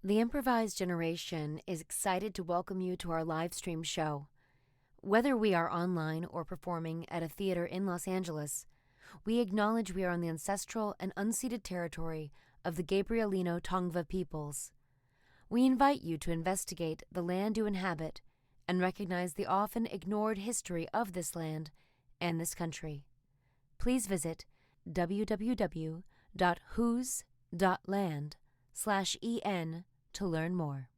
The Improvised generation is excited to welcome you to our live stream show. Whether we are online or performing at a theater in Los Angeles, we acknowledge we are on the ancestral and unceded territory of the Gabrielino Tongva peoples. We invite you to investigate the land you inhabit and recognize the often ignored history of this land and this country. Please visit www.whos.land/en to learn more.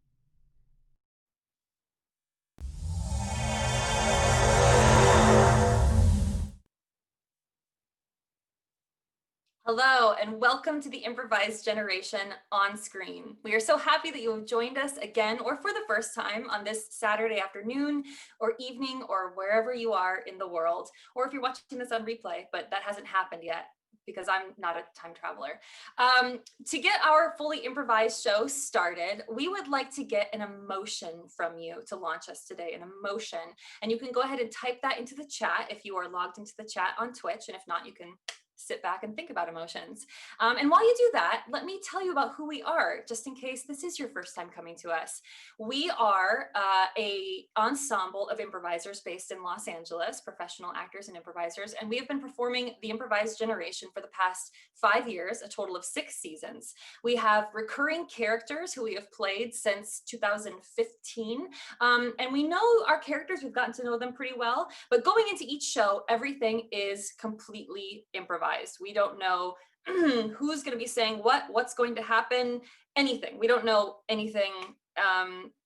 Hello, and welcome to the Improvised generation Onscreen. We are so happy that you have joined us again or for the first time on this Saturday afternoon or evening or wherever you are in the world, or if you're watching this on replay, but that hasn't happened yet because I'm not a time traveler. To get our fully improvised show started, we would like to get an emotion from you to launch us today, an emotion. And you can go ahead and type that into the chat if you are logged into the chat on Twitch, and if not, you can sit back and think about emotions. And while you do that, let me tell you about who we are, just in case this is your first time coming to us. We are a ensemble of improvisers based in Los Angeles, professional actors and improvisers, and we have been performing the Improvised generation for the past 5 years, a total of 6 seasons. We have recurring characters who we have played since 2015, and we know our characters, we've gotten to know them pretty well, but going into each show, everything is completely improvised. We don't know who's going to be saying what's going to happen, anything. We don't know anything.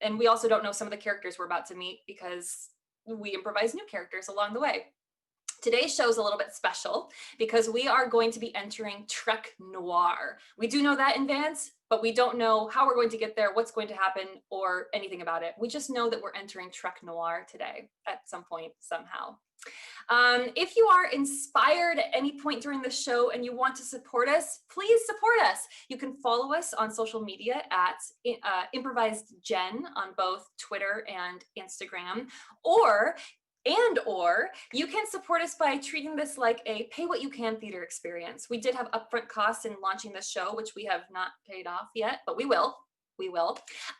And we also don't know some of the characters we're about to meet because we improvise new characters along the way. Today's show is a little bit special because we are going to be entering Trek Noir. We do know that in advance, but we don't know how we're going to get there, what's going to happen, or anything about it. We just know that we're entering Trek Noir today at some point, somehow. If you are inspired at any point during the show and you want to support us, please support us. You can follow us on social media at Improvised Gen on both Twitter and Instagram, or you can support us by treating this like a pay what you can theater experience. We did have upfront costs in launching this show, which we have not paid off yet, but we will.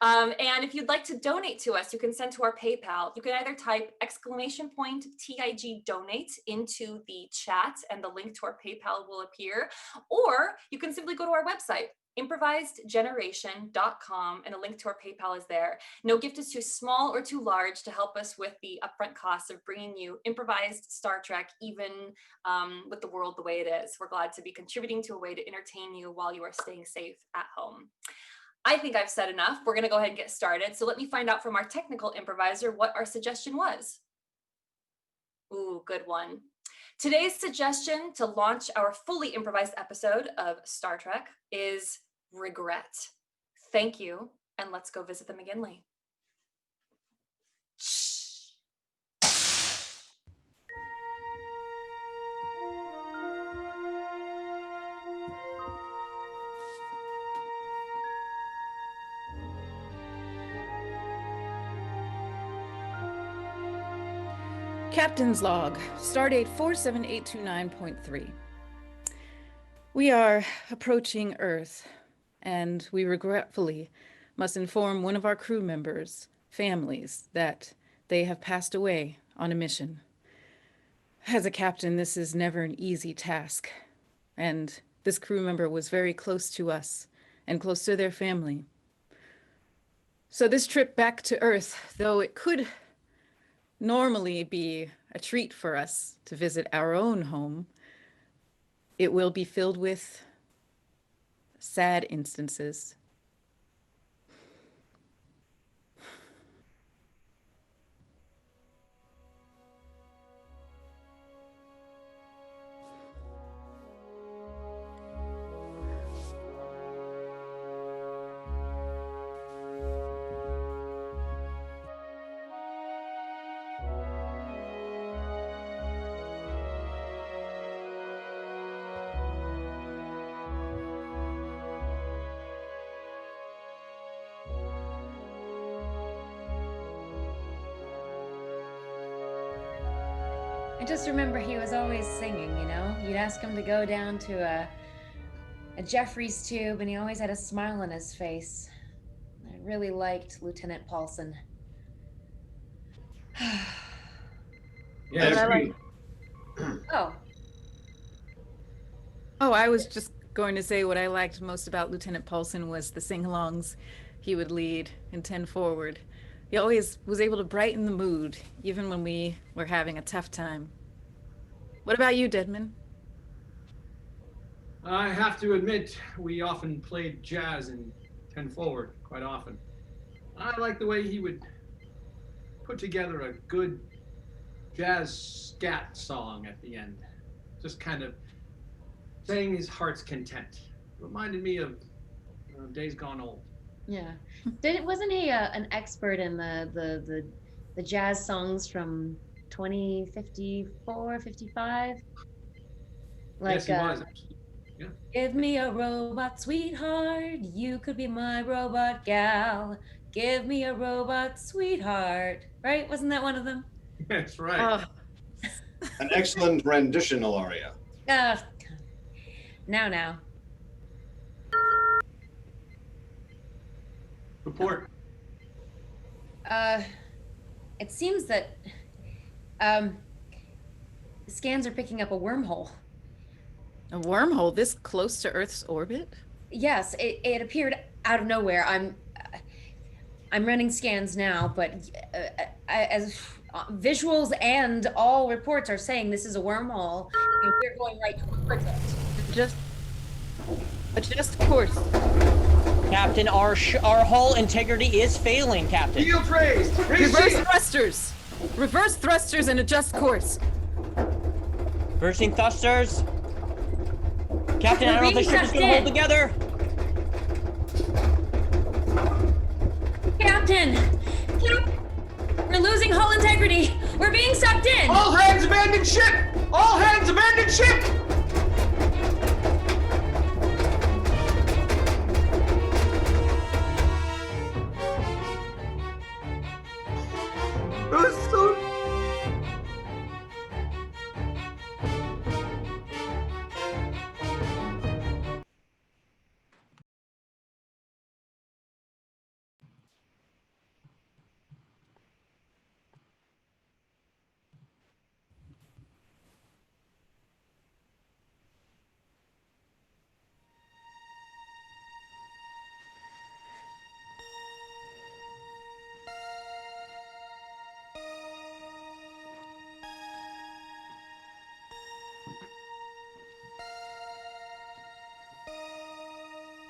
And if you'd like to donate to us, you can send to our PayPal. You can either type !TIG donate into the chat and the link to our PayPal will appear, or you can simply go to our website, improvisedgeneration.com, and a link to our PayPal is there. No gift is too small or too large to help us with the upfront costs of bringing you improvised Star Trek, even with the world the way it is. We're glad to be contributing to a way to entertain you while you are staying safe at home. I think I've said enough. We're going to go ahead and get started. So let me find out from our technical improviser what our suggestion was. Ooh, good one. Today's suggestion to launch our fully improvised episode of Star Trek is regret. Thank you, and let's go visit the McGinley. Captain's Log, Stardate 47829.3. We are approaching Earth, and we regretfully must inform one of our crew members' families that they have passed away on a mission. As a captain, this is never an easy task, and this crew member was very close to us and close to their family. So this trip back to Earth, though it could normally be a treat for us to visit our own home, it will be filled with sad instances. I just remember he was always singing, you know? You'd ask him to go down to a Jeffrey's tube, and he always had a smile on his face. really liked Lieutenant Paulson. Yeah, But I agreed. Oh, Oh, I was just going to say what I liked most about Lieutenant Paulson was the sing-alongs he would lead in 10 Forward. He always was able to brighten the mood, even when we were having a tough time. What about you, Deadman? I have to admit, we often played jazz in 10 Forward quite often. I like the way he would put together a good jazz scat song at the end. Just kind of saying his heart's content. Reminded me of days gone old. yeah. Wasn't he an expert in the jazz songs from 2054, 55? Yes, Like he was. Yeah. give me a robot sweetheart, you could be my robot gal. Give me a robot sweetheart. Right? Wasn't that one of them? That's right. Oh, An excellent rendition, Ilaria. Uh, now. Report. It seems that um scans are picking up a wormhole. a wormhole this close to Earth's orbit? Yes, it appeared out of nowhere. I'm running scans now, but as visuals and all reports are saying this is a wormhole, and we're going right towards it. Just adjust course. Captain, our hull integrity is failing, Captain. Yield raised. Raise Reverse shield. thrusters. Reverse thrusters and adjust course. Reversing thrusters. Captain, I don't know if the ship is going to hold together. Captain, we're losing hull integrity. We're being sucked in. All hands abandon ship. All hands abandon ship.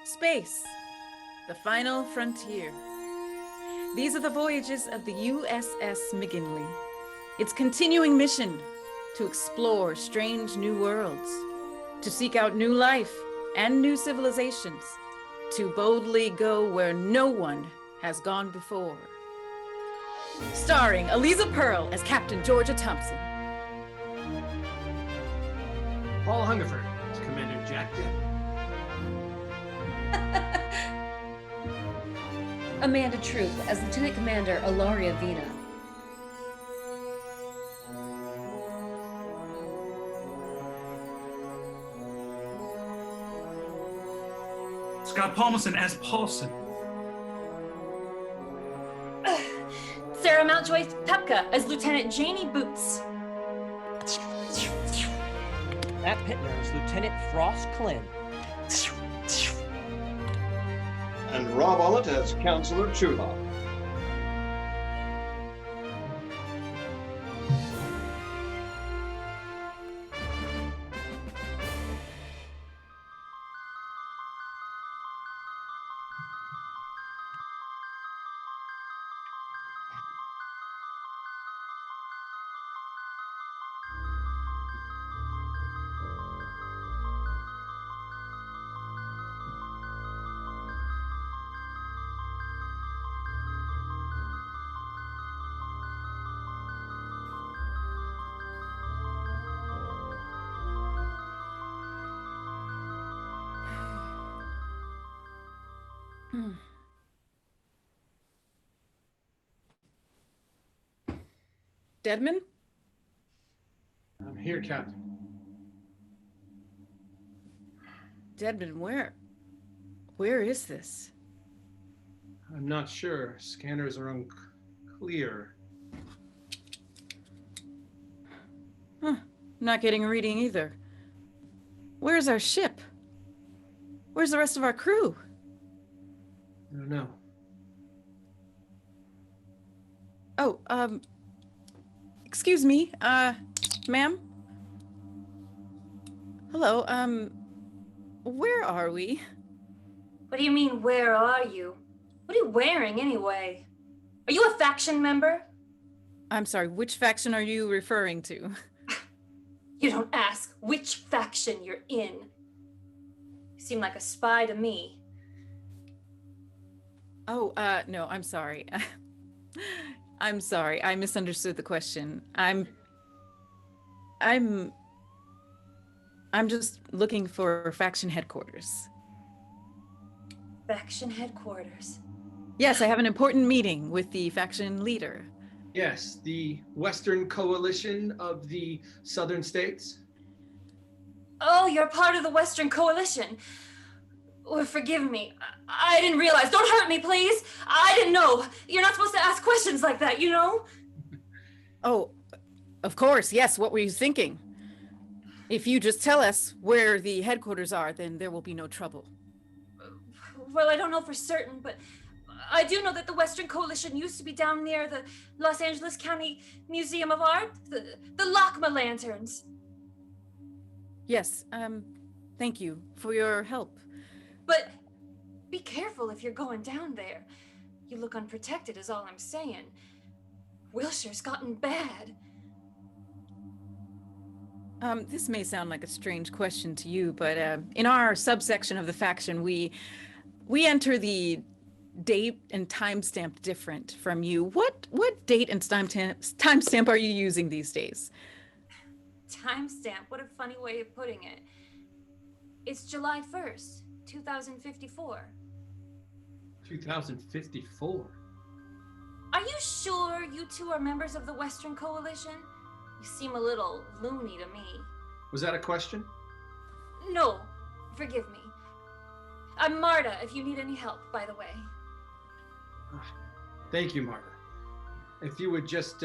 Space, the final frontier. These are the voyages of the USS McGinley. Its continuing mission to explore strange new worlds, to seek out new life and new civilizations, to boldly go where no one has gone before. Starring Eliza Pearl as Captain Georgia Thompson. Paul Hungerford as Commander Jack Dent. Amanda Troop as Lieutenant Commander Ilaria Vina. Scott Palmerson as Paulson. Sarah Mountjoy Pepka as Lieutenant Janie Boots. Matt Pittner is Lieutenant Frost Klin. And Rob Ollett as Counselor Chula. Deadman? I'm here, Captain. Deadman, where is this? I'm not sure. Scanners are unclear. Huh. Not getting a reading either. Where's our ship? Where's the rest of our crew? I don't know. Oh, excuse me, ma'am? Hello, where are we? What do you mean, where are you? What are you wearing anyway? Are you a faction member? I'm sorry, which faction are you referring to? You don't ask which faction you're in. You seem like a spy to me. Oh, no, I'm sorry. I'm sorry, I misunderstood the question. I'm just looking for faction headquarters. Faction headquarters. Yes, I have an important meeting with the faction leader. Yes, the Western Coalition of the Southern States. Oh, you're part of the Western Coalition. Oh, forgive me. I didn't realize. Don't hurt me, please. I didn't know. You're not supposed to ask questions like that, you know? Oh, of course, yes, what were you thinking? If you just tell us where the headquarters are, then there will be no trouble. Well, I don't know for certain, but I do know that the Western Coalition used to be down near the Los Angeles County Museum of Art, the LACMA lanterns. Yes, thank you for your help. But be careful if you're going down there. You look unprotected is all I'm saying. Wilshire's gotten bad. This may sound like a strange question to you, but in our subsection of the faction, we enter date and timestamp different from you. What date and timestamp are you using these days? Timestamp, what a funny way of putting it. It's July 1st, 2054. 2054. Are you sure you two are members of the Western Coalition? You seem a little loony to me. Was that a question? No, forgive me. I'm Marta, if you need any help, by the way. Thank you, Marta. If you would just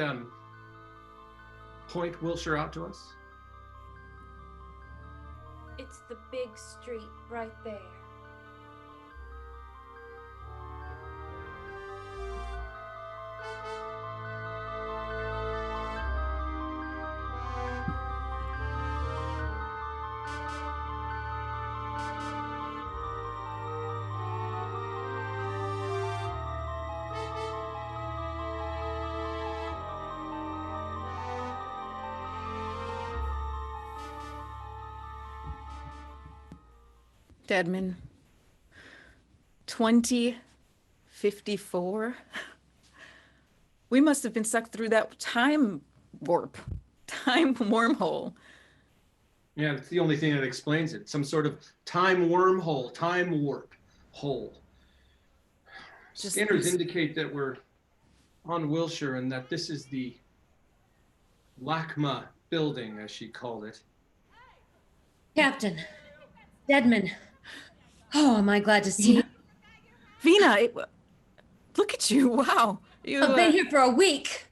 point Wilshire out to us. It's the big street right there. Deadman. 2054? We must have been sucked through that time wormhole. Yeah, it's the only thing that explains it. Some sort of time wormhole, time warp hole. Scanners indicate that we're on Wilshire and that this is the LACMA building, as she called it. Captain. Deadman. Oh, am I glad to see you. Vina, look at you. Wow. I've been here for a week.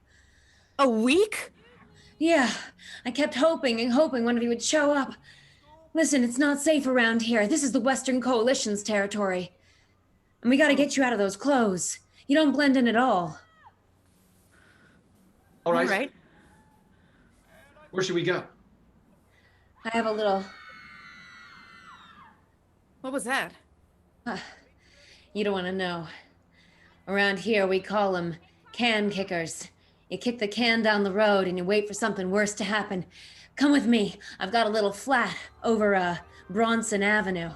A week? Yeah, I kept hoping and hoping one of you would show up. Listen, it's not safe around here. This is the Western Coalition's territory. And we gotta get you out of those clothes. You don't blend in at all. All right. All right. Where should we go? I have a little... What was that? You don't want to know. Around here, we call them can kickers. You kick the can down the road and you wait for something worse to happen. Come with me. I've got a little flat over Bronson Avenue.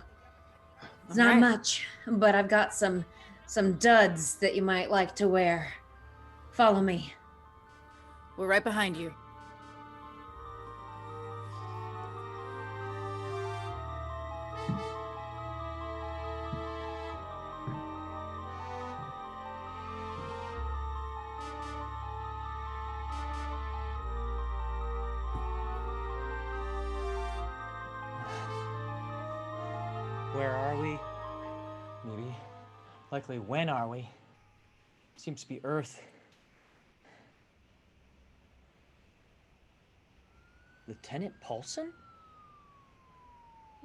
It's not much, but I've got some duds that you might like to wear. Follow me. We're right behind you. Where are we? Maybe. Likely, when are we? Seems to be Earth. Lieutenant Paulson?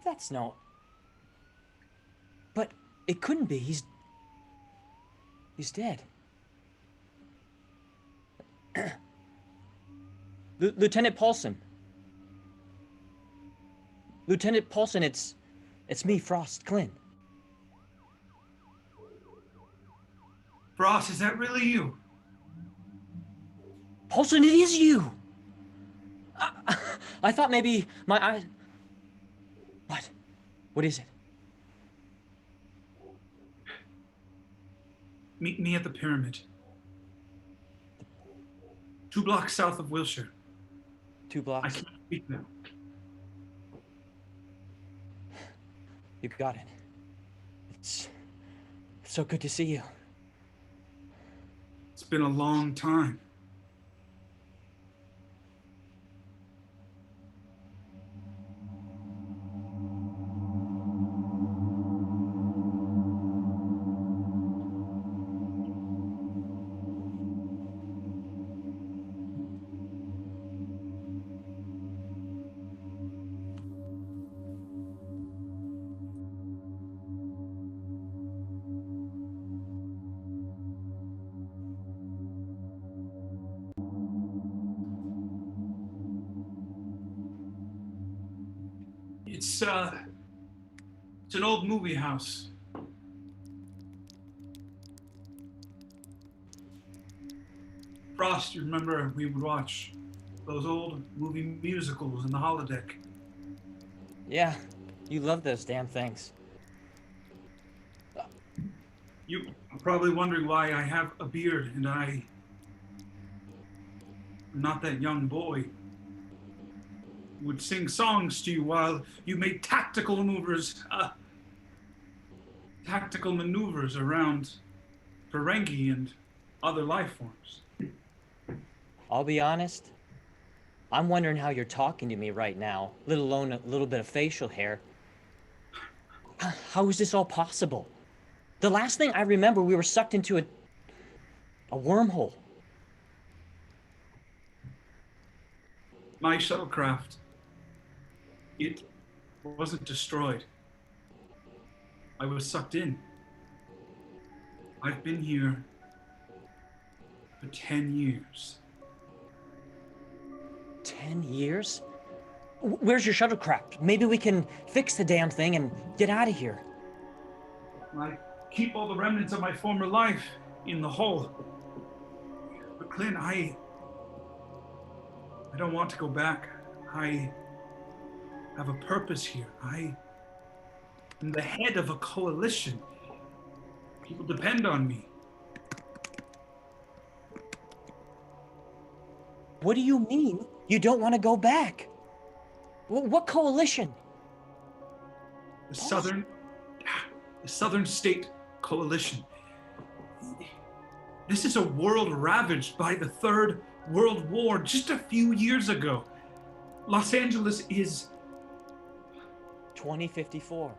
That's no... But it couldn't be. He's dead. Lieutenant Paulson. Lieutenant Paulson, it's me, Frost, Clint. Frost, is that really you? Paulson, it is you! I thought maybe my eyes... What? What is it? Meet me at the pyramid. 2 blocks south of Wilshire. 2 I blocks. can't speak now. You got it. It's so good to see you. It's been a long time. It's an old movie house. Frost, you remember we would watch those old movie musicals in the holodeck. Yeah, you love those damn things. You are probably wondering why I have a beard and I'm not that young boy who would sing songs to you while you made tactical maneuvers around Ferengi and other life forms. I'll be honest. I'm wondering how you're talking to me right now, let alone a little bit of facial hair. How is this all possible? The last thing I remember, we were sucked into a wormhole. My shuttlecraft, it wasn't destroyed. I was sucked in. I've been here for 10 years. 10 years? Where's your shuttlecraft? Maybe we can fix the damn thing and get out of here. I keep all the remnants of my former life in the hull. But Clint, I don't want to go back. I have a purpose here. I am the head of a coalition. People depend on me. What do you mean you don't want to go back? What coalition? The Southern State Coalition. This is a world ravaged by the Third World War just a few years ago. Los Angeles is 2054.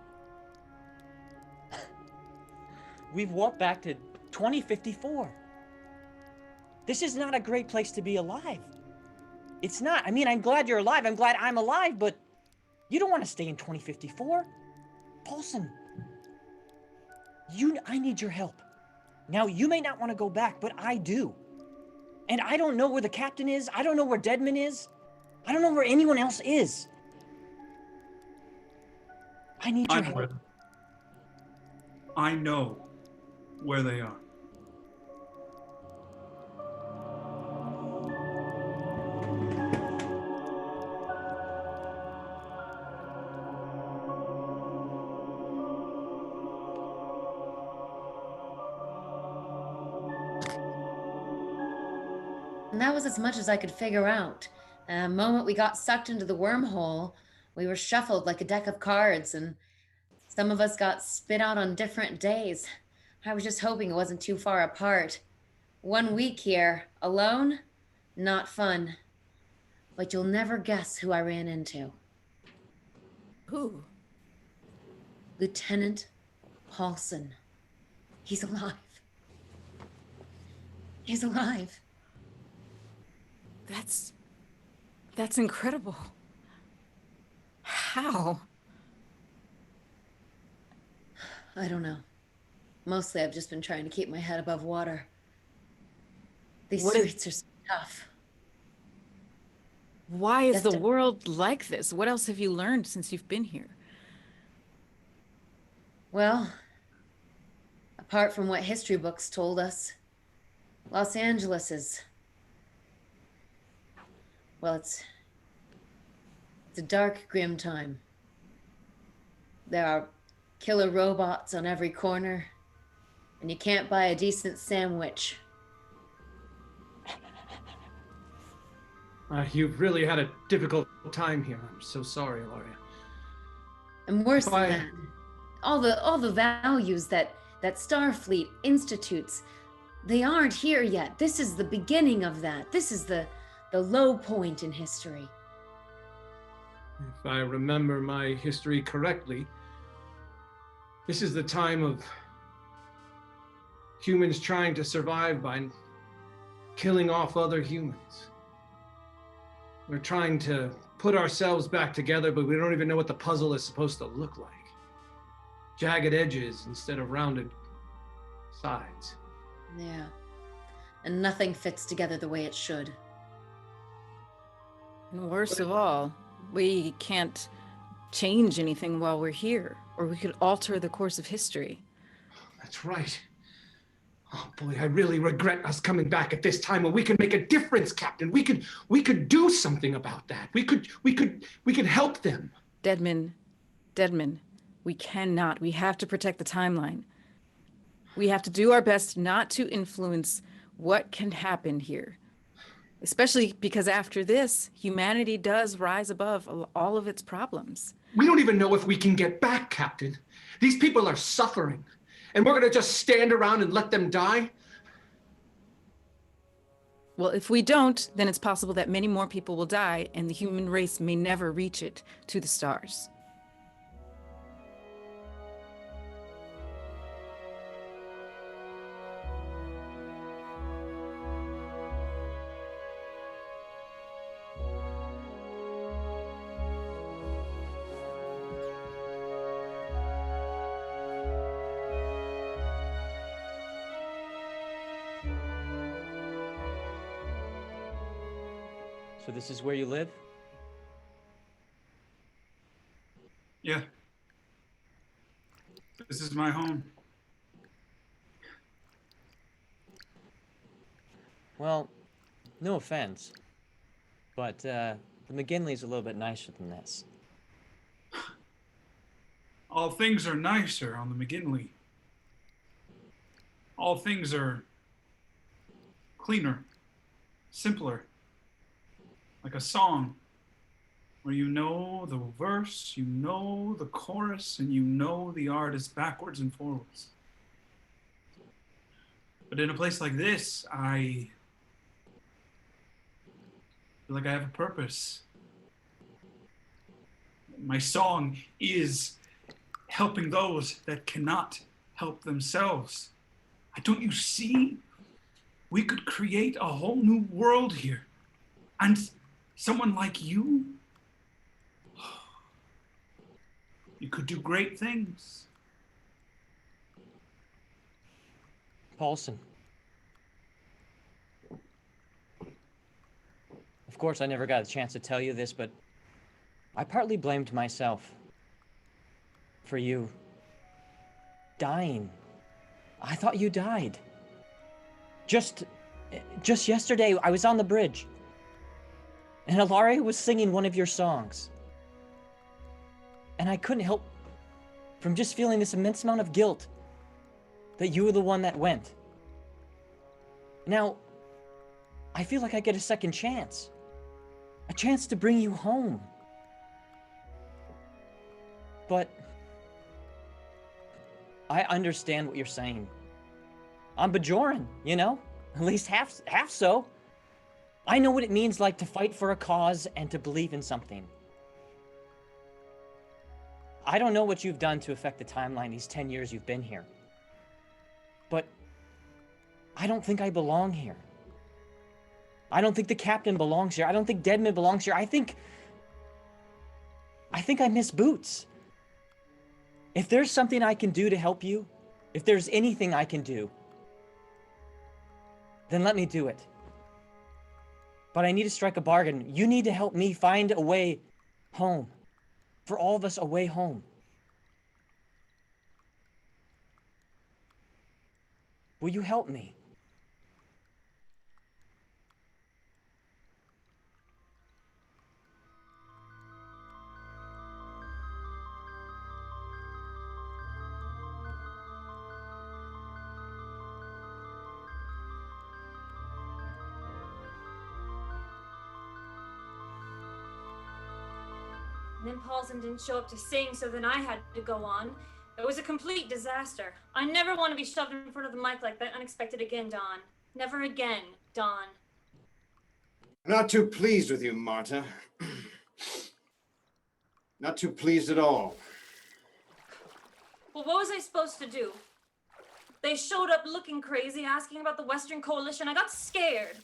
We've walked back to 2054. This is not a great place to be alive. It's not. I mean, I'm glad you're alive. I'm glad I'm alive, but you don't want to stay in 2054. Paulson, I need your help. Now, you may not want to go back, but I do. And I don't know where the captain is. I don't know where Deadman is. I don't know where anyone else is. I need your help. I know where they are. And that was as much as I could figure out. The moment we got sucked into the wormhole, we were shuffled like a deck of cards, and some of us got spit out on different days. I was just hoping it wasn't too far apart. 1 week here, alone, not fun. But you'll never guess who I ran into. Who? Lieutenant Paulson. He's alive. He's alive. That's incredible. How? I don't know. Mostly I've just been trying to keep my head above water. These What is- streets are so tough. Why is the That's- world like this? What else have you learned since you've been here? Well, apart from what history books told us, Los Angeles is... Well, it's a dark, grim time. There are killer robots on every corner, and you can't buy a decent sandwich. You've really had a difficult time here. I'm so sorry, Ilaria. And worse than Why- that, all the values that Starfleet institutes, they aren't here yet. This is the beginning of that. This is the low point in history. If I remember my history correctly, this is the time of humans trying to survive by killing off other humans. We're trying to put ourselves back together, but we don't even know what the puzzle is supposed to look like. Jagged edges instead of rounded sides. Yeah. And nothing fits together the way it should. And worst of all, we can't change anything while we're here, or we could alter the course of history. That's right. Oh boy, I really regret us coming back at this time when we could make a difference, Captain. We could do something about that. We could help them. Deadman, we cannot. We have to protect the timeline. We have to do our best not to influence what can happen here. Especially because after this, humanity does rise above all of its problems. We don't even know if we can get back, Captain. These people are suffering, and we're gonna just stand around and let them die? Well, if we don't, then it's possible that many more people will die and the human race may never reach it to the stars. So this is where you live? Yeah. This is my home. Well, no offense, but the McGinley's a little bit nicer than this. All things are nicer on the McGinley. All things are cleaner, simpler. Like a song where you know the verse, you know the chorus, and you know the artist backwards and forwards. But in a place like this, I feel like I have a purpose. My song is helping those that cannot help themselves. Don't you see? We could create a whole new world here. And someone like you, you could do great things. Paulson. Of course, I never got a chance to tell you this, but I partly blamed myself for you dying. I thought you died. Just yesterday, I was on the bridge, and Ilaria was singing one of your songs. And I couldn't help from just feeling this immense amount of guilt that you were the one that went. Now, I feel like I get a second chance. A chance to bring you home. But I understand what you're saying. I'm Bajoran, you know? At least half so. I know what it means like to fight for a cause and to believe in something. I don't know what you've done to affect the timeline these 10 years you've been here. But I don't think I belong here. I don't think the captain belongs here. I don't think Deadman belongs here. I think I miss Boots. If there's something I can do to help you, if there's anything I can do, then let me do it. But I need to strike a bargain. You need to help me find a way home. For all of us, a way home. Will you help me? And then Paulson didn't show up to sing, so then I had to go on. It was a complete disaster. I never want to be shoved in front of the mic like that unexpected again, Don. Never again, Don. I'm not too pleased with you, Marta. Not too pleased at all. Well, what was I supposed to do? They showed up looking crazy, asking about the Western Coalition. I got scared.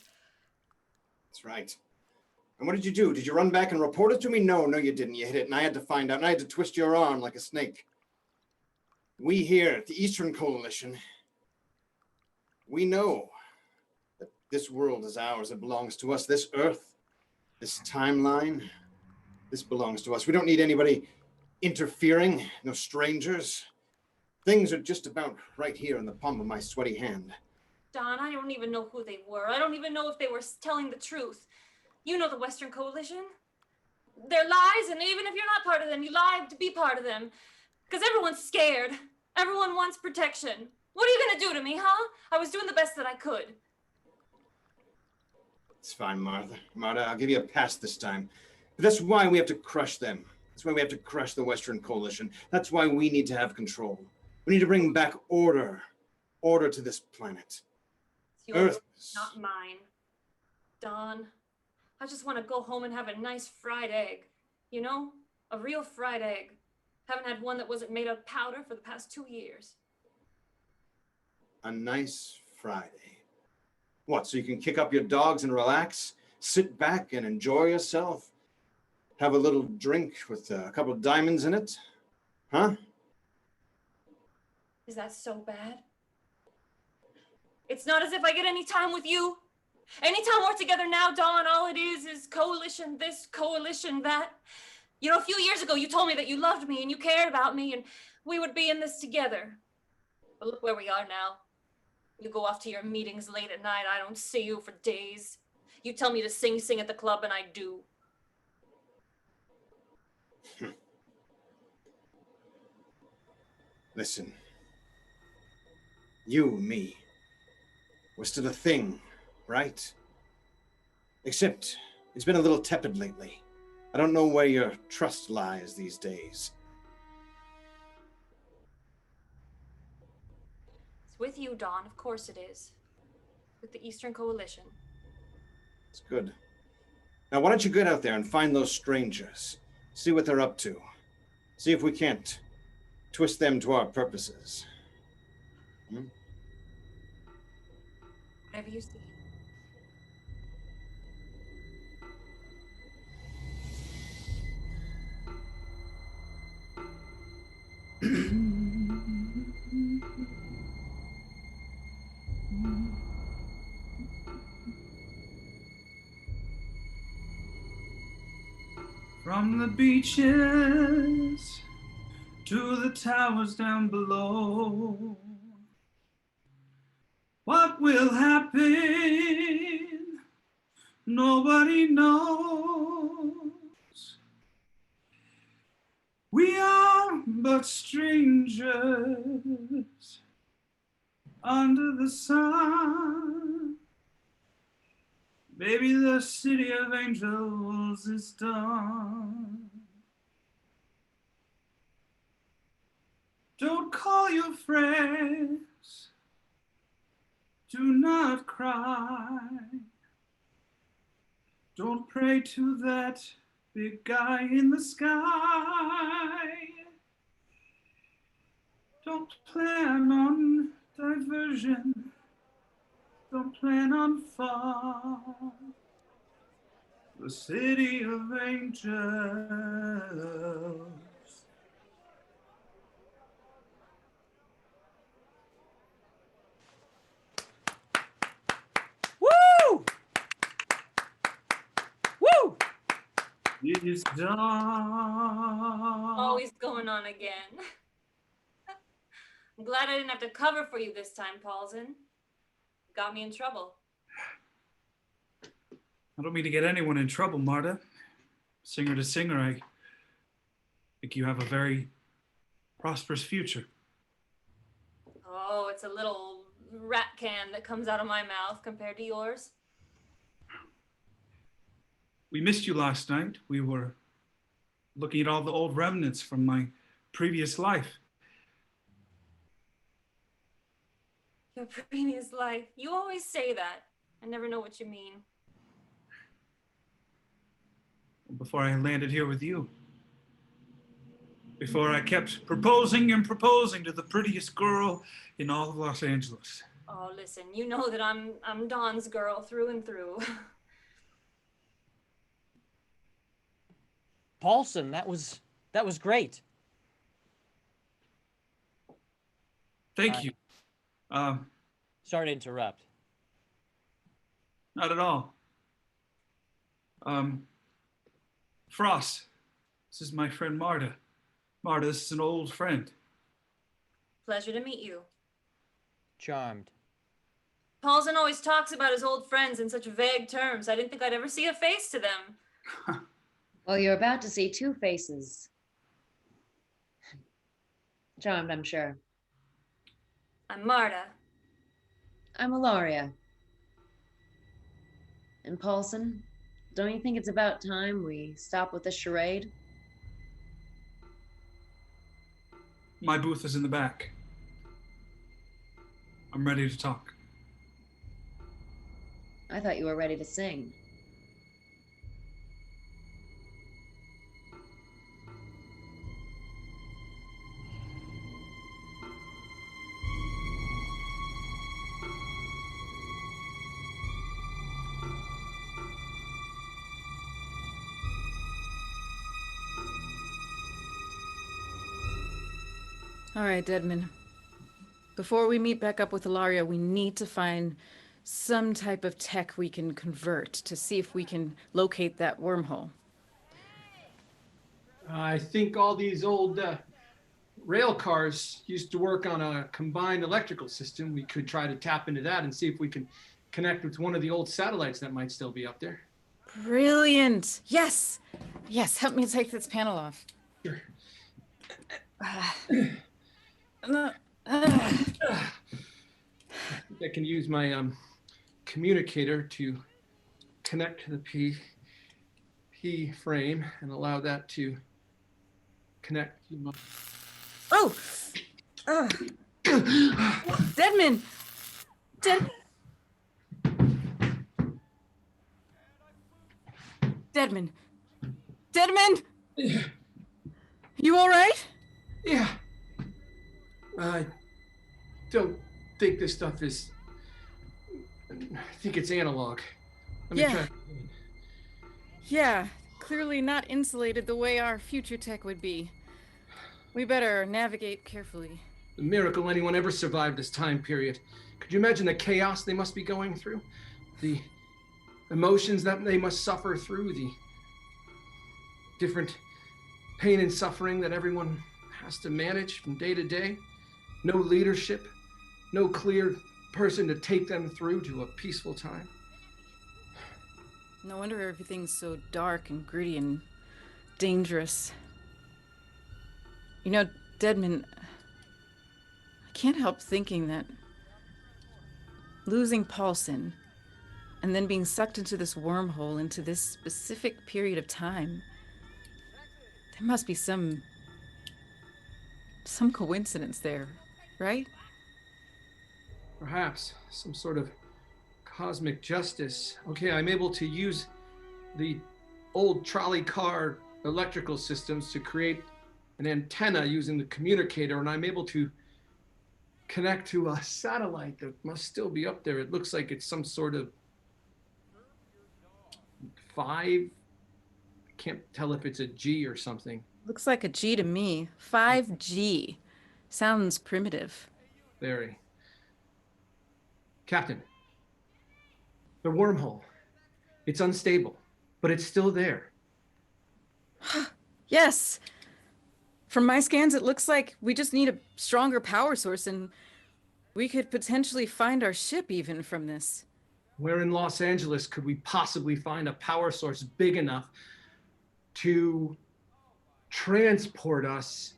That's right. And what did you do? Did you run back and report it to me? No, you didn't. You hit it, and I had to find out, and I had to twist your arm like a snake. We here at the Eastern Coalition, we know that this world is ours. It belongs to us. This Earth, this timeline, this belongs to us. We don't need anybody interfering, no strangers. Things are just about right here in the palm of my sweaty hand. Don, I don't even know who they were. I don't even know if they were telling the truth. You know the Western Coalition. They're lies, and even if you're not part of them, you lied to be part of them. Because everyone's scared. Everyone wants protection. What are you going to do to me, huh? I was doing the best that I could. It's fine, Martha. Marta, I'll give you a pass this time. But that's why we have to crush them. That's why we have to crush the Western Coalition. That's why we need to have control. We need to bring back order. Order to this planet. It's yours, not mine. Don, I just want to go home and have a nice fried egg. You know? A real fried egg. Haven't had one that wasn't made of powder for the past 2 years. A nice Friday. What, so you can kick up your dogs and relax? Sit back and enjoy yourself? Have a little drink with a couple of diamonds in it? Huh? Is that so bad? It's not as if I get any time with you. Anytime we're together now, Dawn, all it is coalition this, coalition that. You know, a few years ago, you told me that you loved me and you cared about me and we would be in this together. But look where we are now. You go off to your meetings late at night. I don't see you for days. You tell me to sing at the club, and I do. Listen. You and me. We're still a thing, right? Except it's been a little tepid lately. I don't know where your trust lies these days. It's with you, Dawn. Of course it is. With the Eastern Coalition. It's good. Now, why don't you get out there and find those strangers? See what they're up to. See if we can't twist them to our purposes. Whatever you see. From the beaches to the towers down below, what will happen? Nobody knows. We are but strangers under the sun. Baby, the city of angels is done. Don't call your friends. Do not cry. Don't pray to that big guy in the sky. Don't plan on diversion. don't plan on far. The city of angels. Woo! Woo! Is dawn. Always going on again. I'm glad I didn't have to cover for you this time, Paulson. Got me in trouble. I don't mean to get anyone in trouble, Marta. Singer to singer, I think you have a very prosperous future. Oh, it's a little rat can that comes out of my mouth compared to yours. We missed you last night. We were looking at all the old remnants from my previous life. Your previous life. You always say that. I never know what you mean. Before I landed here with you. Before I kept proposing and proposing to the prettiest girl in all of Los Angeles. Oh, listen, you know that I'm Dawn's girl through and through. Paulson, that was great. Thank you. Sorry to interrupt. Not at all. Frost, this is my friend Marta. Marta, this is an old friend. Pleasure to meet you. Charmed. Paulson always talks about his old friends in such vague terms. I didn't think I'd ever see a face to them. Well, you're about to see two faces. Charmed, I'm sure. I'm Marta. I'm Ilaria. And Paulson, don't you think it's about time we stop with the charade? My booth is in the back. I'm ready to talk. I thought you were ready to sing. All right, Deadman. Before we meet back up with Ilaria, we need to find some type of tech we can convert to see if we can locate that wormhole. I think all these old rail cars used to work on a combined electrical system. We could try to tap into that and see if we can connect with one of the old satellites that might still be up there. Brilliant! Yes! Yes, help me take this panel off. Sure. Uh, I can use my communicator to connect to the P frame and allow that to connect to my... Oh! Deadman! Deadman! Deadman! You all right? Yeah. I don't think this stuff is... I think it's analog. Let me Yeah. try. Yeah, clearly not insulated the way our future tech would be. We better navigate carefully. A miracle anyone ever survived this time period. Could you imagine the chaos they must be going through? The emotions that they must suffer through, the different pain and suffering that everyone has to manage from day to day. No leadership, no clear person to take them through to a peaceful time. No wonder everything's so dark and gritty and dangerous. You know, Deadman, I can't help thinking that losing Paulson and then being sucked into this wormhole, into this specific period of time, there must be some coincidence there, right? Perhaps some sort of cosmic justice. Okay, I'm able to use the old trolley car electrical systems to create an antenna using the communicator, and I'm able to connect to a satellite that must still be up there. It looks like it's some sort of 5. I can't tell if it's a G or something. Looks like a G to me. 5G. Sounds primitive. Very. Captain, the wormhole. It's unstable, but it's still there. Yes. From my scans, it looks like we just need a stronger power source, and we could potentially find our ship even from this. Where in Los Angeles could we possibly find a power source big enough to transport us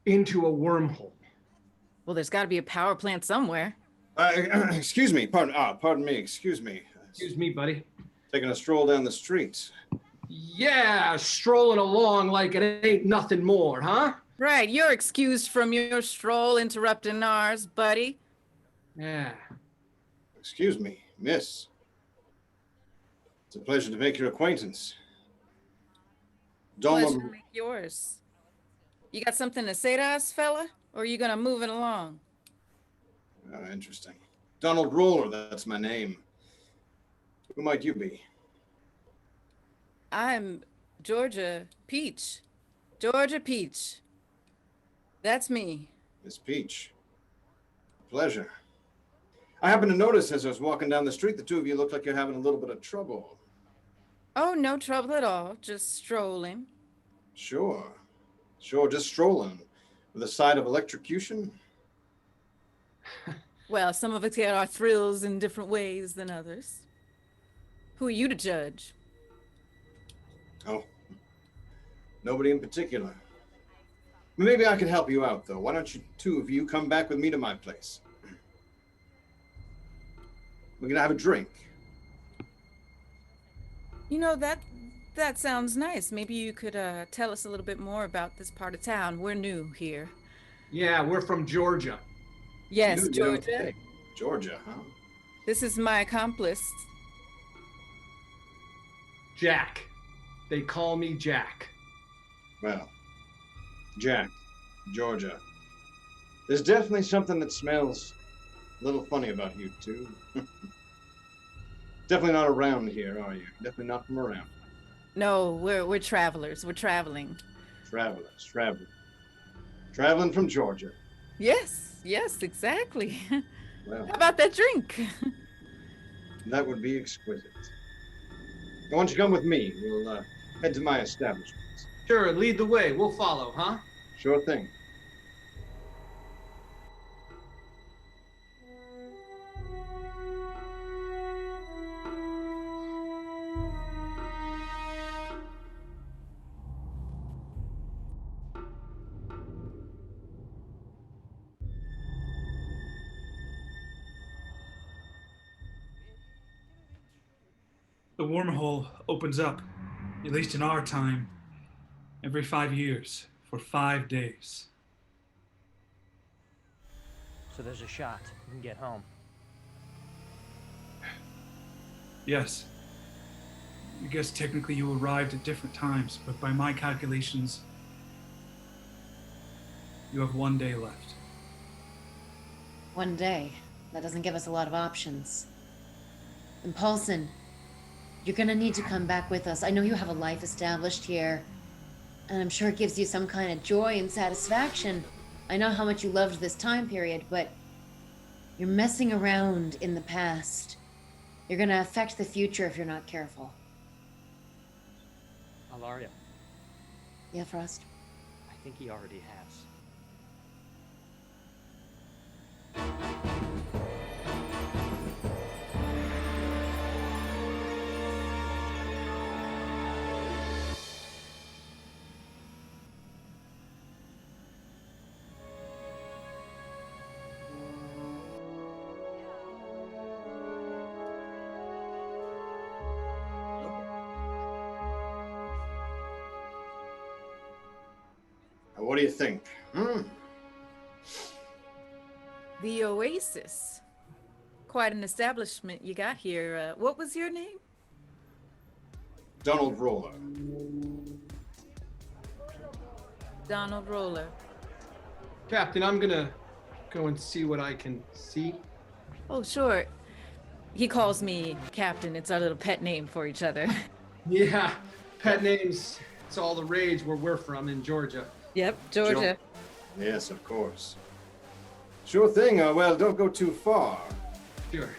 into a wormhole? Well, there's got to be a power plant somewhere. Excuse me. Pardon me. Excuse me. Excuse me, buddy. Taking a stroll down the street. Yeah, strolling along like it ain't nothing more, huh? Right, you're excused from your stroll interrupting ours, buddy. Yeah. Excuse me, miss. It's a pleasure to make your acquaintance. Pleasure to Donald, make yours. You got something to say to us, fella? Or are you gonna move it along? interesting. Donald Roller, that's my name. Who might you be? I'm Georgia Peach. Georgia Peach. That's me. Miss Peach. Pleasure. I happened to notice as I was walking down the street, the two of you look like you're having a little bit of trouble. Oh, no trouble at all. Just strolling. Sure. Sure, just strolling. With a side of electrocution? Well, some of us get our thrills in different ways than others. Who are you to judge? Oh. Nobody in particular. Maybe I can help you out, though. Why don't you two of you come back with me to my place? We're gonna have a drink. You know, that sounds nice. Maybe you could tell us a little bit more about this part of town. We're new here. Yeah, we're from Georgia. Yes, You don't Georgia. say. Georgia, huh? This is my accomplice. Jack. They call me Jack. Well, Jack, Georgia. There's definitely something that smells a little funny about you two. Definitely not around here, are you? Definitely not from around. No, we're travelers. We're traveling. Travelers. Traveling from Georgia. Yes, exactly. Well, How about that drink? that would be exquisite. Why don't you come with me? We'll head to my establishment. Sure, lead the way. We'll follow, huh? Sure thing. The wormhole opens up, at least in our time, every 5 years for 5 days. So there's a shot we can get home. Yes. I guess technically you arrived at different times, but by my calculations, you have 1 day left. One day. That doesn't give us a lot of options. And Paulson, you're gonna need to come back with us. I know you have a life established here, and I'm sure it gives you some kind of joy and satisfaction. I know how much you loved this time period, but you're messing around in the past. You're gonna affect the future if you're not careful. Alaria, Yeah, Frost? I think he already has. What do you think? The Oasis. Quite an establishment you got here. What was your name? Donald Roller. Donald Roller. Captain, I'm gonna go and see what I can see? Oh, sure. He calls me Captain. It's our little pet name for each other. Yeah, pet names. It's all the rage where we're from in Georgia. Yep, Georgia. Yes, of course. Sure thing. Well, don't go too far. Sure.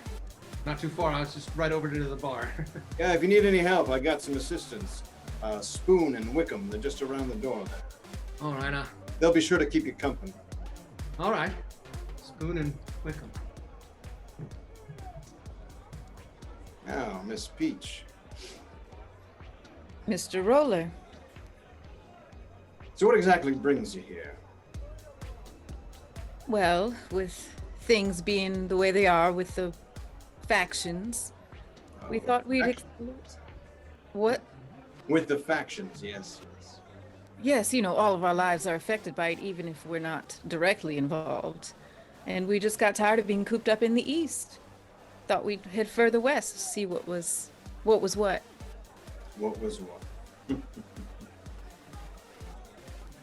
Not too far. I was just right over to the bar. Yeah, if you need any help, I got some assistants. Spoon and Wickham. They're just around the door there. All right. They'll be sure to keep you company. All right. Spoon and Wickham. Oh, Miss Peach. Mr. Roller. So what exactly brings you here? Well, with things being the way they are with the factions, we thought we'd explore. What? With the factions, yes. Yes, all of our lives are affected by it, even if we're not directly involved. And we just got tired of being cooped up in the East. Thought we'd head further west to see what was what. What was what?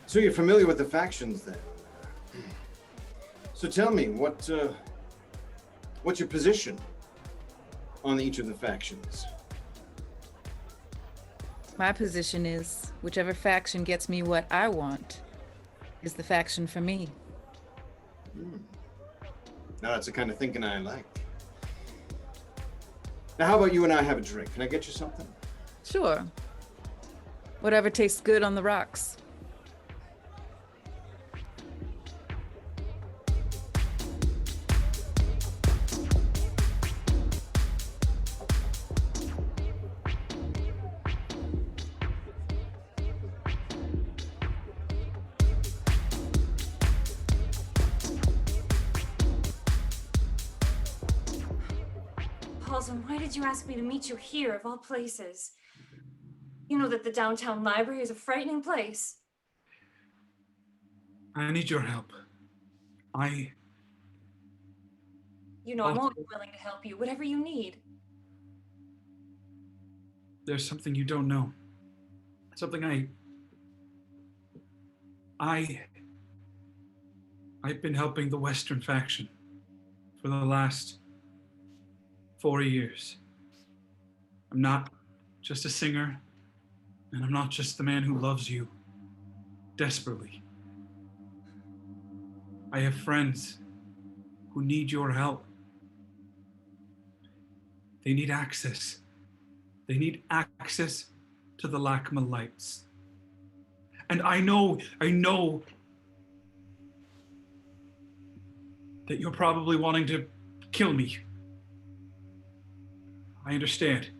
So you're familiar with the factions then? So tell me, what's your position on each of the factions? My position is whichever faction gets me what I want is the faction for me. Now that's the kind of thinking I like. Now how about you and I have a drink? Can I get you something? Sure. Whatever tastes good on the rocks. Paulson, why did you ask me to meet you here, of all places? You know that the downtown library is a frightening place. I need your help. You know, I'm always willing to help you, whatever you need. There's something you don't know. Something I've been helping the Western faction for the last 4 years. I'm not just a singer, and I'm not just the man who loves you desperately. I have friends who need your help. They need access. They need access to the Lachma lights. And I know that you're probably wanting to kill me. I understand.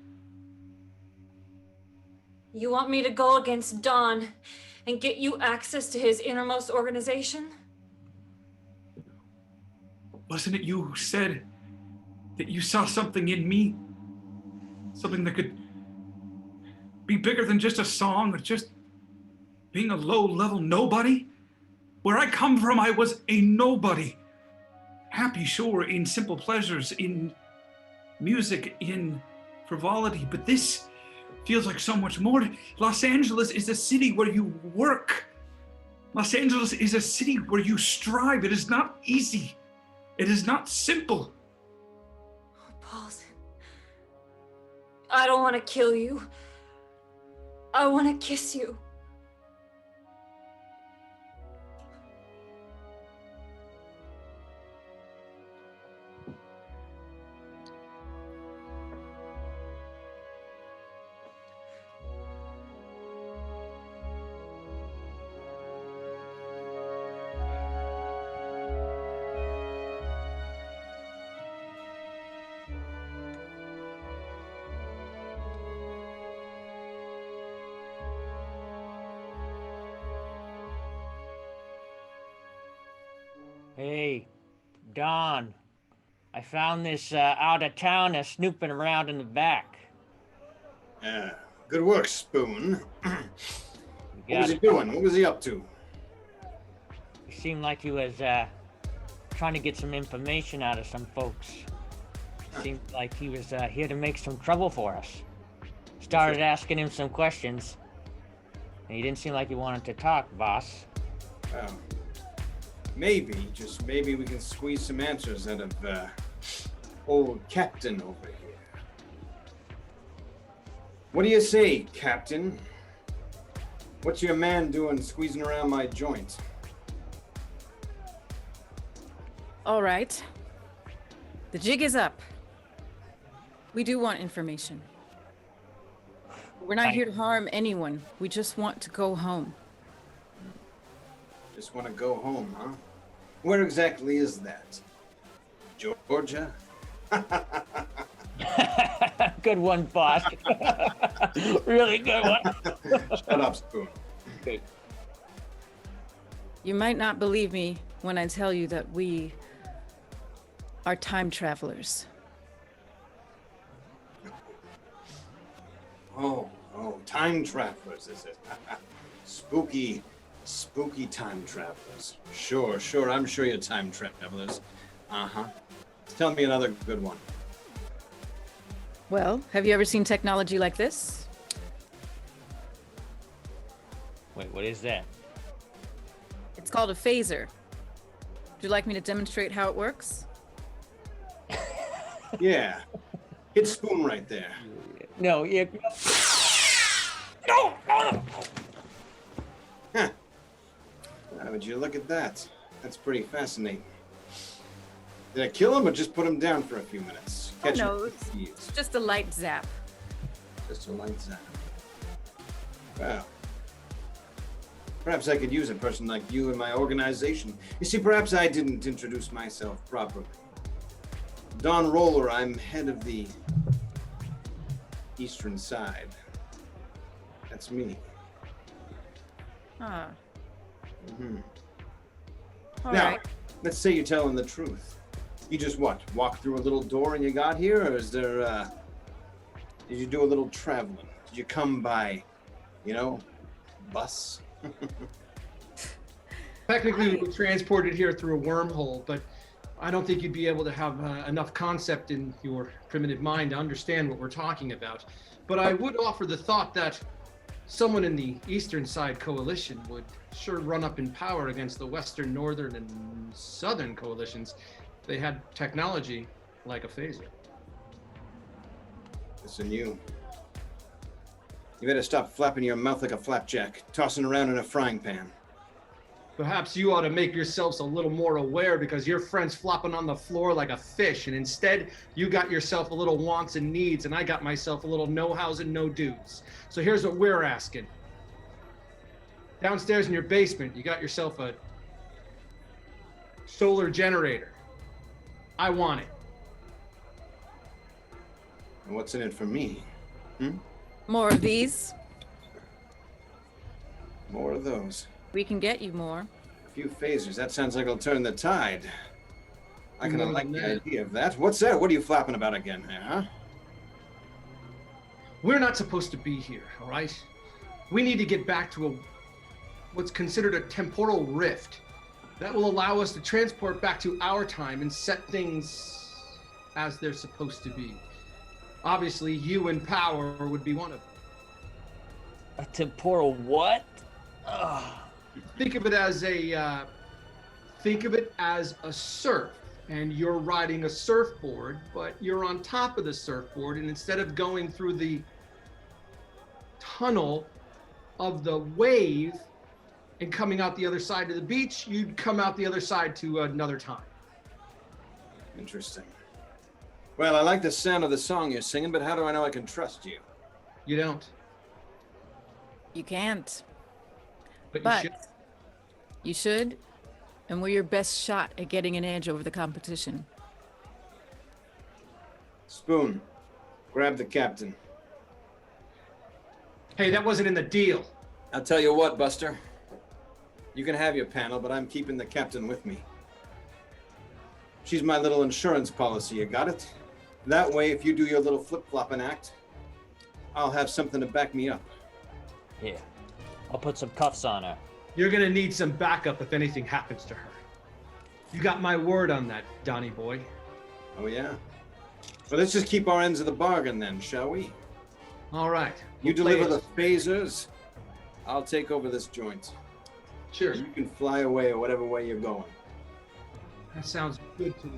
You want me to go against Don and get you access to his innermost organization? Wasn't it you who said that you saw something in me? Something that could be bigger than just a song or just being a low-level nobody? Where I come from, I was a nobody. Happy, sure, in simple pleasures, in music, in frivolity, but this feels like so much more. Los Angeles is a city where you work. Los Angeles is a city where you strive. It is not easy. It is not simple. Oh, Paulson. I don't want to kill you. I want to kiss you. Hey, Don. I found this out-of-towner snooping around in the back. Good work, Spoon. You What was got he it. doing? What was he up to? He seemed like he was trying to get some information out of some folks. Seemed like he was here to make some trouble for us. Started asking him some questions, and he didn't seem like he wanted to talk, boss. maybe, just maybe we can squeeze some answers out of old Captain over here. What do you say, Captain? What's your man doing squeezing around my joint? All right. The jig is up. We do want information. We're not here to harm anyone. We just want to go home. Just want to go home, huh? Where exactly is that? Georgia? Good one, boss. Really good one. Shut up, Spoon. Okay. You might not believe me when I tell you that we are time travelers. Oh, time travelers, is it? Spooky time travelers. Sure, I'm sure you're time travelers. Uh-huh. Tell me another good one. Well, have you ever seen technology like this? Wait, what is that? It's called a phaser. Would you like me to demonstrate how it works? Yeah. Hit Spoon right there. No, yeah. No! Huh. Would you look at that? That's pretty fascinating. Did I kill him or just put him down for a few minutes? Oh, no, him it's confused. just a light zap. Just a light zap. Well, perhaps I could use a person like you in my organization. You see, perhaps I didn't introduce myself properly. Don Roller, I'm head of the Eastern Side. That's me. Ah. Mm-hmm. All Now, right. let's say you're telling the truth. You just what? Walk through a little door and you got here, or is there? Did you do a little traveling? Did you come by, bus? Technically, we were transported here through a wormhole, but I don't think you'd be able to have enough concept in your primitive mind to understand what we're talking about. But I would offer the thought that someone in the Eastern Side Coalition would sure run up in power against the Western, Northern, and Southern coalitions. They had technology like a phaser. Listen, you better stop flapping your mouth like a flapjack, tossing around in a frying pan. Perhaps you ought to make yourselves a little more aware because your friend's flopping on the floor like a fish, and instead you got yourself a little wants and needs, and I got myself a little no-hows and no-do's. So here's what we're asking. Downstairs in your basement, you got yourself a solar generator. I want it. And what's in it for me? More of these. More of those. We can get you more. A few phasers. That sounds like it'll turn the tide. I kind of More like than the that. idea of that. What's that? What are you flapping about again there, huh? We're not supposed to be here, all right? We need to get back to what's considered a temporal rift that will allow us to transport back to our time and set things as they're supposed to be. Obviously, you in power would be one of them. A temporal what? Ugh. Think of it as a surf, and you're riding a surfboard, but you're on top of the surfboard, and instead of going through the tunnel of the wave and coming out the other side of the beach, you'd come out the other side to another time. Interesting. Well, I like the sound of the song you're singing, but how do I know I can trust you? You don't, You can't. but you But should. you should, and we're your best shot at getting an edge over the competition. Spoon, grab the captain. Hey, that wasn't in the deal. I'll tell you what, Buster. You can have your panel, but I'm keeping the captain with me. She's my little insurance policy, you got it? That way, if you do your little flip-flopping act, I'll have something to back me up. Here, I'll put some cuffs on her. You're gonna need some backup if anything happens to her. You got my word on that, Donnie boy. Oh, yeah? Well, let's just keep our ends of the bargain then, shall we? All right. You we'll play deliver it. the phasers, I'll take over this joint. Sure. You can fly away or whatever way you're going. That sounds good to me.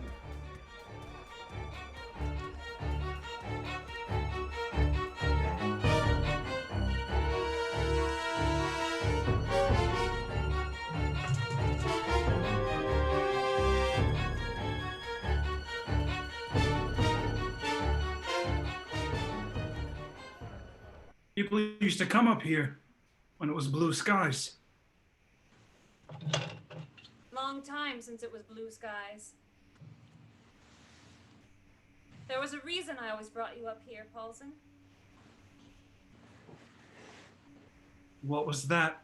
People used to come up here when it was blue skies. Long time since it was blue skies. There was a reason I always brought you up here, Paulson. What was that?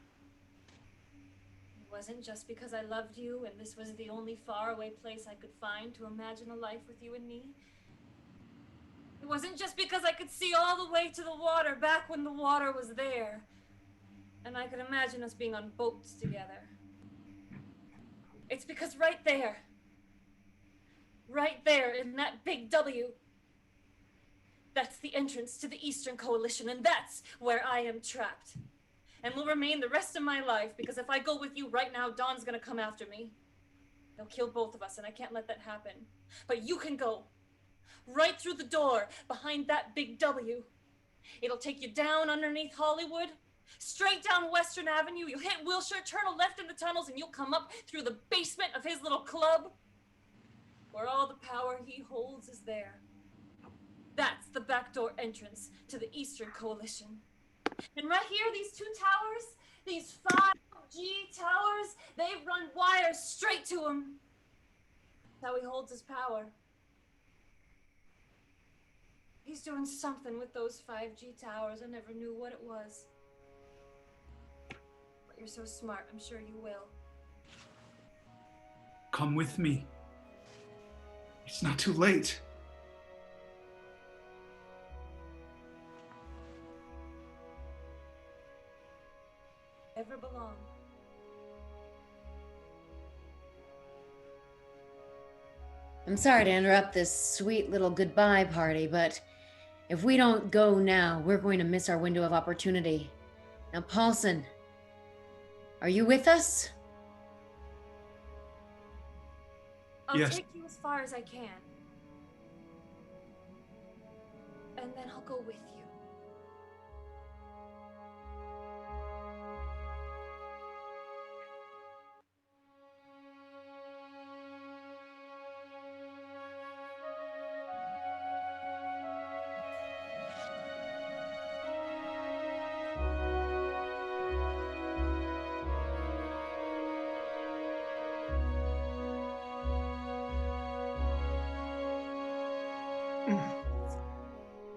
It wasn't just because I loved you and this was the only faraway place I could find to imagine a life with you and me. It wasn't just because I could see all the way to the water back when the water was there. And I could imagine us being on boats together. It's because right there in that big W, that's the entrance to the Eastern Coalition, and that's where I am trapped. And will remain the rest of my life, because if I go with you right now, Don's gonna come after me. He'll kill both of us, and I can't let that happen. But you can go right through the door behind that big W. It'll take you down underneath Hollywood, straight down Western Avenue. You'll hit Wilshire, turn a left in the tunnels, and you'll come up through the basement of his little club, where all the power he holds is there. That's the backdoor entrance to the Eastern Coalition. And right here, these two towers, these 5G towers, they run wires straight to him. That's how he holds his power. He's doing something with those 5G towers. I never knew what it was. But you're so smart, I'm sure you will. Come with me. It's not too late. Ever belong. I'm sorry to interrupt this sweet little goodbye party, but if we don't go now, we're going to miss our window of opportunity. Now, Paulson, are you with us? I'll Yes. take you as far as I can. And then I'll go with you.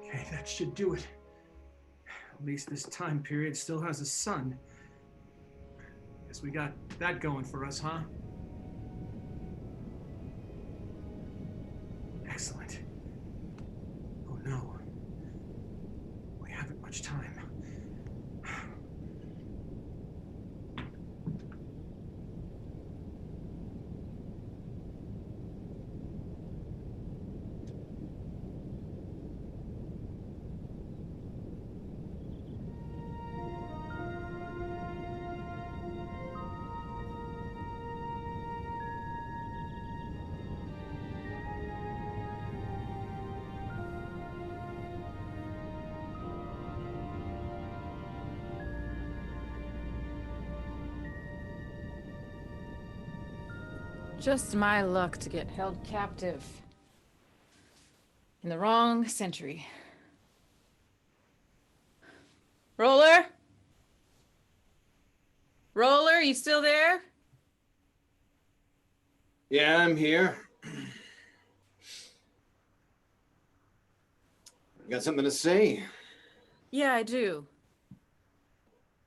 Okay, that should do it. At least this time period still has a sun. Guess we got that going for us, huh? Excellent. Oh no. We haven't much time. Just my luck to get held captive in the wrong century. Roller? Roller, you still there? Yeah, I'm here. You got something to say? Yeah, I do.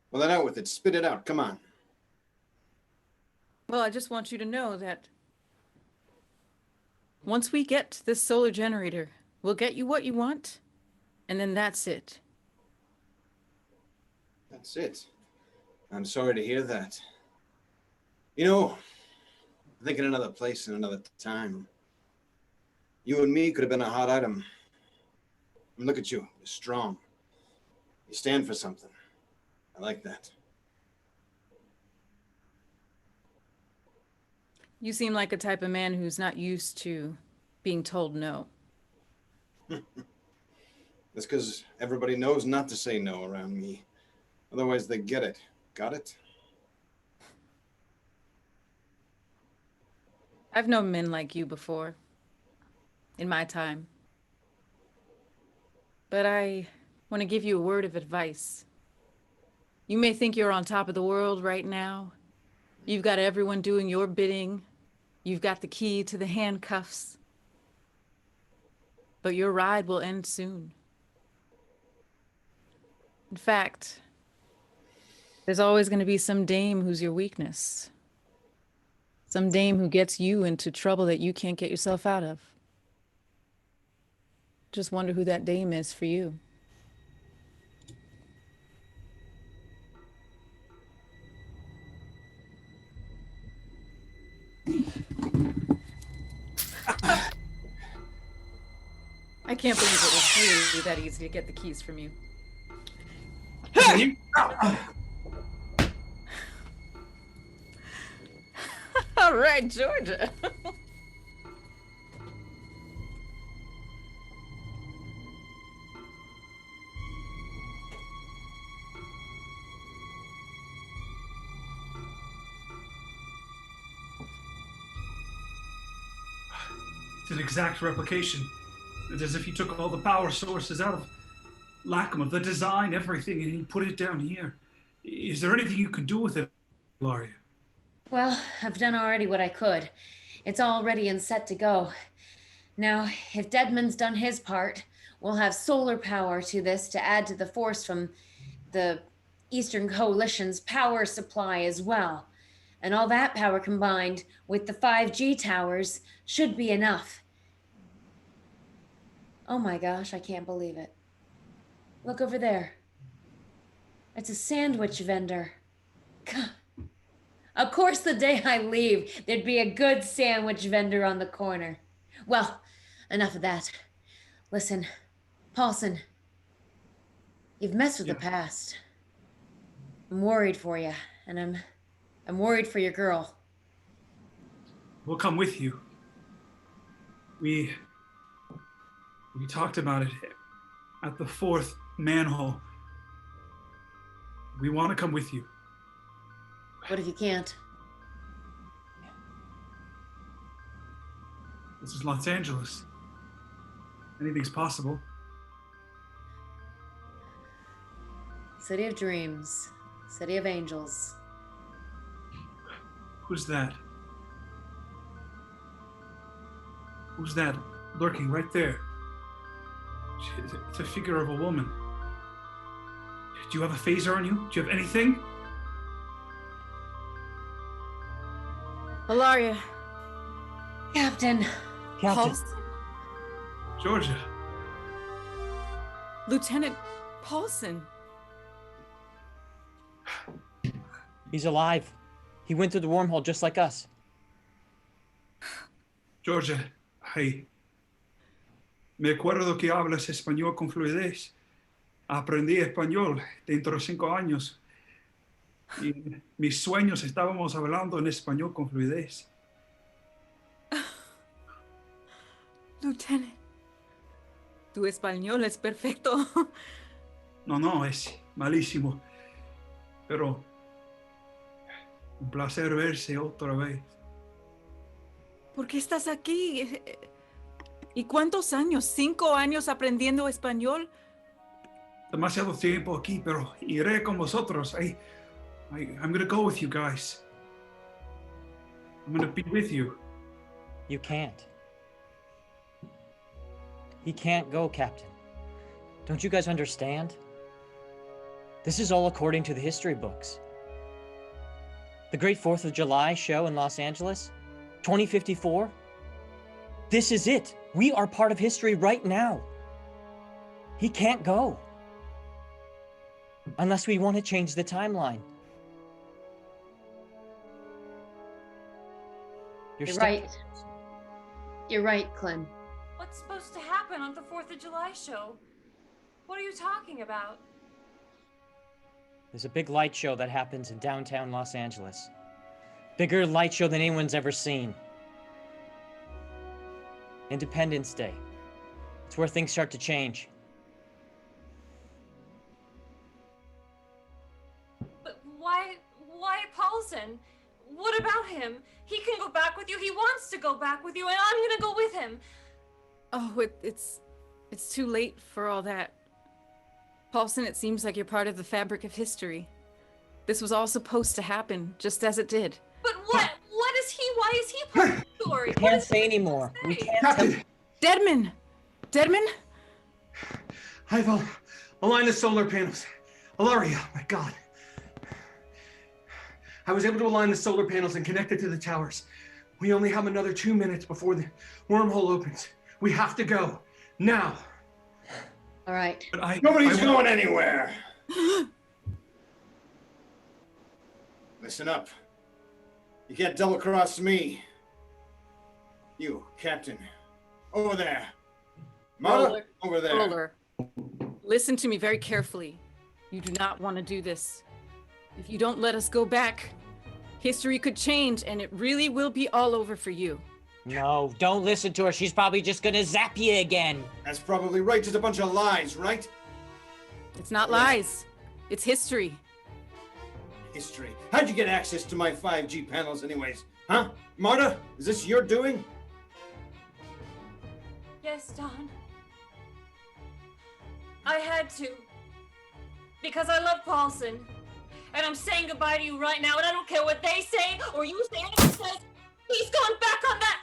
Well, then out with it. Spit it out. Come on. Well, I just want you to know that once we get this solar generator, we'll get you what you want, and then that's it. That's it. I'm sorry to hear that. You know, I think in another place and another time, you and me could have been a hot item. And look at you. You're strong. You stand for something. I like that. You seem like a type of man who's not used to being told no. That's because everybody knows not to say no around me. Otherwise, they get it. Got it? I've known men like you before, in my time. But I want to give you a word of advice. You may think you're on top of the world right now. You've got everyone doing your bidding. You've got the key to the handcuffs. But your ride will end soon. In fact, there's always going to be some dame who's your weakness. Some dame who gets you into trouble that you can't get yourself out of. Just wonder who that dame is for you. I can't believe it was really that easy to get the keys from you. All right, Georgia. It's an exact replication. It's as if he took all the power sources out of Lackham, the design, everything, and he put it down here. Is there anything you can do with it, Laria? Well, I've done already what I could. It's all ready and set to go. Now, if Deadman's done his part, we'll have solar power to this to add to the force from the Eastern Coalition's power supply as well. And all that power combined with the 5G towers should be enough. Oh my gosh, I can't believe it. Look over there. It's a sandwich vendor. God. Of course, the day I leave, there'd be a good sandwich vendor on the corner. Well, enough of that. Listen, Paulson, you've messed with the past. I'm worried for you, and I'm worried for your girl. We'll come with you. We talked about it at the 4th manhole. We want to come with you. What if you can't? This is Los Angeles. Anything's possible. City of dreams. City of angels. Who's that? Who's that lurking right there? It's a figure of a woman. Do you have a phaser on you? Do you have anything? Hilaria. Captain. Paulson? Georgia. Lieutenant Paulson. He's alive. He went through the wormhole just like us. Georgia, me acuerdo que hablas español con fluidez. Aprendí español dentro de 5 años. Y mis sueños estábamos hablando en español con fluidez. Lieutenant, tu español es perfecto. No, es malísimo. Pero un placer verse otra vez. ¿Por qué estás aquí? ¿Y cuántos años? ¿5 años aprendiendo español? Demasiado tiempo aquí, pero iré con vosotros. I'm gonna go with you guys. I'm gonna be with you. You can't. He can't go, Captain. Don't you guys understand? This is all according to the history books. The Great 4th of July show in Los Angeles, 2054. This is it. We are part of history right now. He can't go. Unless we want to change the timeline. You're right. You're right, Clem. What's supposed to happen on the 4th of July show? What are you talking about? There's a big light show that happens in downtown Los Angeles. Bigger light show than anyone's ever seen. Independence Day. It's where things start to change. But why Paulson? What about him? He can go back with you. He wants to go back with you, and I'm gonna go with him. Oh, it's too late for all that. Paulson, it seems like you're part of the fabric of history. This was all supposed to happen, just as it did. But what? Why is he part of the story? We can't say anymore. We can't Captain, Deadman! Deadman? I've aligned the solar panels. Ilaria, my God. I was able to align the solar panels and connect it to the towers. We only have another 2 minutes before the wormhole opens. We have to go. Now. All right. But Nobody's going anywhere. Listen up. You can't double cross me. You, Captain. Over there. Marla, over there. Roller. Listen to me very carefully. You do not want to do this. If you don't let us go back, history could change and it really will be all over for you. No, don't listen to her. She's probably just gonna zap you again. That's probably right. Just a bunch of lies, right? It's not lies. It's history. History. How'd you get access to my 5G panels anyways? Huh? Marta, is this your doing? Yes, Don. I had to. Because I love Paulson. And I'm saying goodbye to you right now, and I don't care what they say or you say. Anyone says he's gone back on that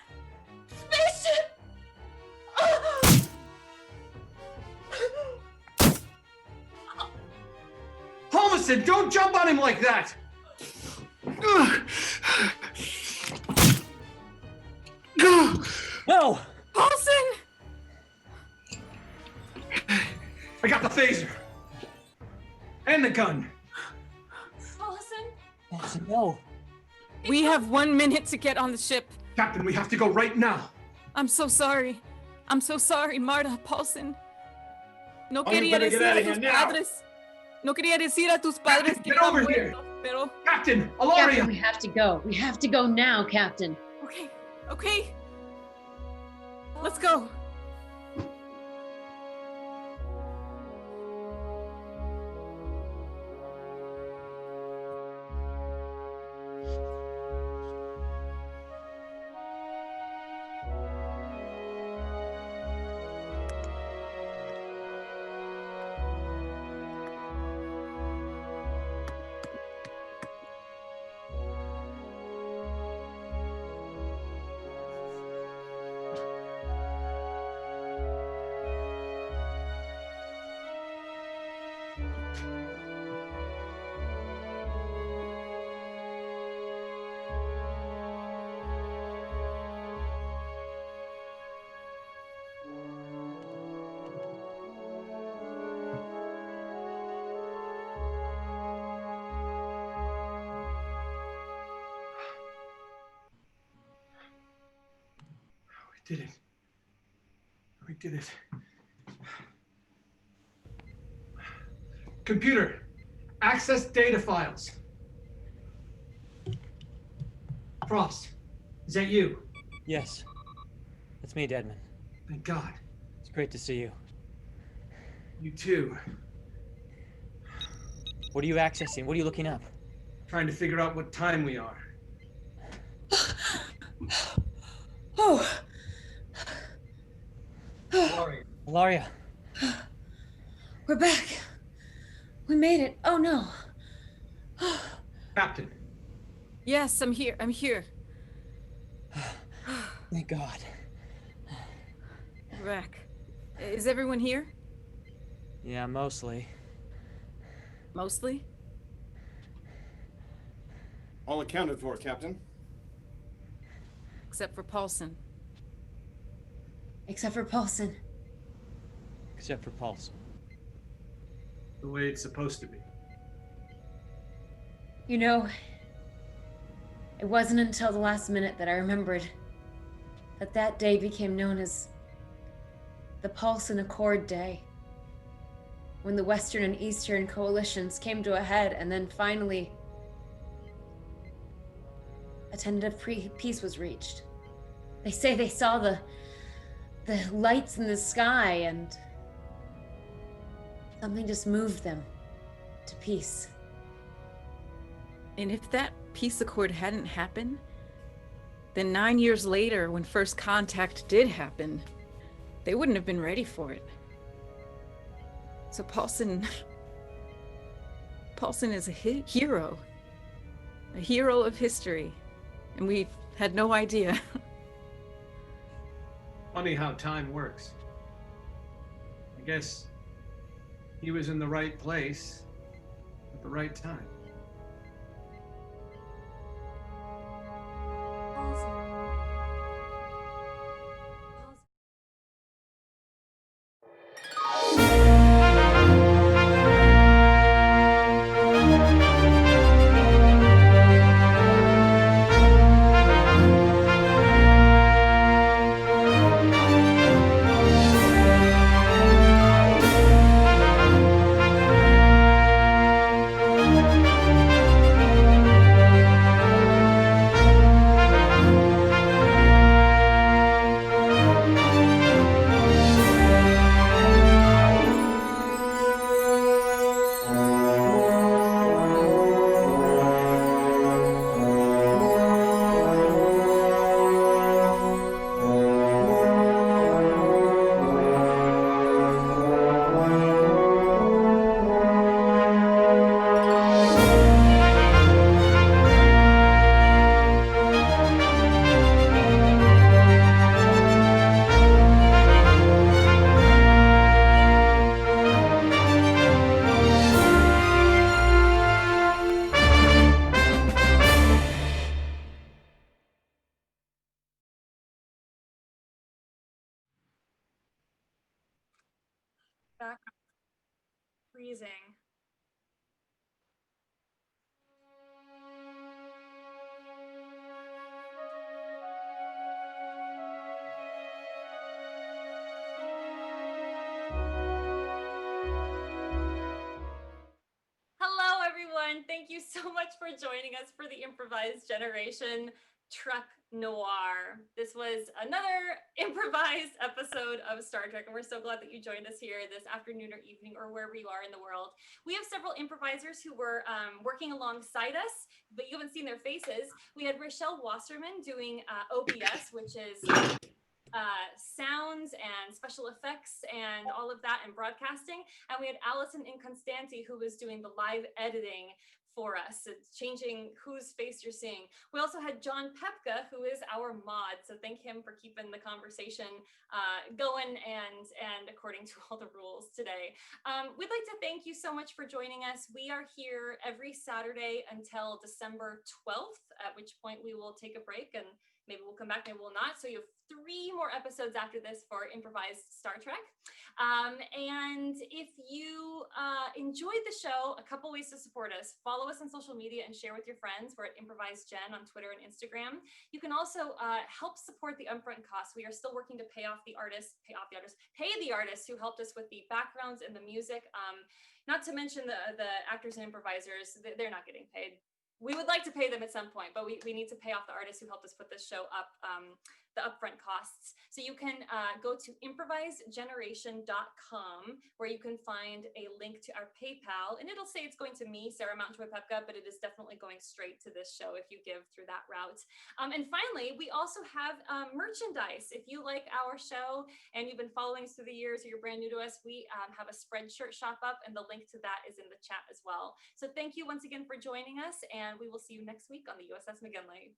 spaceship. Holmeston, don't jump on him like that! No! Paulson! I got the phaser. And the gun. Paulson? No. We have 1 minute to get on the ship. Captain, we have to go right now. I'm so sorry. I'm so sorry, Marta, Paulson. No Oh, you quería better get decir out a of here tus now. padres. No quería decir a tus padres que Get over eran here. muertos, pero... Captain, Ilaria! Captain, we have to go. We have to go now, Captain. Okay, okay. Let's go. We did it. We did it. Computer, access data files. Frost, is that you? Yes. It's me, Deadman. Thank God. It's great to see you. You too. What are you accessing? What are you looking up? Trying to figure out what time we are. Oh. Ilaria. We're back. We made it. Oh no. Captain, Yes, I'm here. I'm here. Thank God. We're back. Is everyone here? Yeah, mostly. Mostly? All accounted for, Captain. Except for Paulson. Except for Paulson. Except for Paulson. the way it's supposed to be. You know, it wasn't until the last minute that I remembered that that day became known as the Paulson Accord Day, when the Western and Eastern coalitions came to a head, and then finally a tentative peace was reached. They say they saw the lights in the sky and something just moved them to peace. And if that peace accord hadn't happened, then 9 years later, when first contact did happen, they wouldn't have been ready for it. So Paulson is a hero of history, and we had no idea. Funny how time works. I guess he was in the right place at the right time. Back freezing. Hello, everyone. Thank you so much for joining us for the Improvised Generation Trek Noir. This was another improvised episode of Star Trek, and we're so glad that you joined us here this afternoon or evening or wherever you are in the world. We have several improvisers who were working alongside us, but you haven't seen their faces. We had Rochelle Wasserman doing OBS, which is sounds and special effects and all of that and broadcasting. And we had Allison Inconstanti, who was doing the live editing for us. It's changing whose face you're seeing. We also had John Pepka, who is our mod. So thank him for keeping the conversation going and according to all the rules today. We'd like to thank you so much for joining us. We are here every Saturday until December 12th, at which point we will take a break and maybe we'll come back, maybe we'll not. So you have 3 more episodes after this for Improvised Star Trek. And if you enjoyed the show, a couple ways to support us. Follow us on social media and share with your friends. We're at Improvised Gen on Twitter and Instagram. You can also help support the upfront costs. We are still working to pay the artists who helped us with the backgrounds and the music. Not to mention the actors and improvisers, they're not getting paid. We would like to pay them at some point, but we need to pay off the artists who helped us put this show up, the upfront costs. So you can go to improvisedgeneration.com, where you can find a link to our PayPal, and it'll say it's going to me, Sarah Mountain Joy Pepka, but it is definitely going straight to this show if you give through that route. And finally, we also have merchandise. If you like our show and you've been following us through the years or you're brand new to us, we have a Spreadshirt shop up, and the link to that is in the chat as well. So thank you once again for joining us, and we will see you next week on the USS McGinley.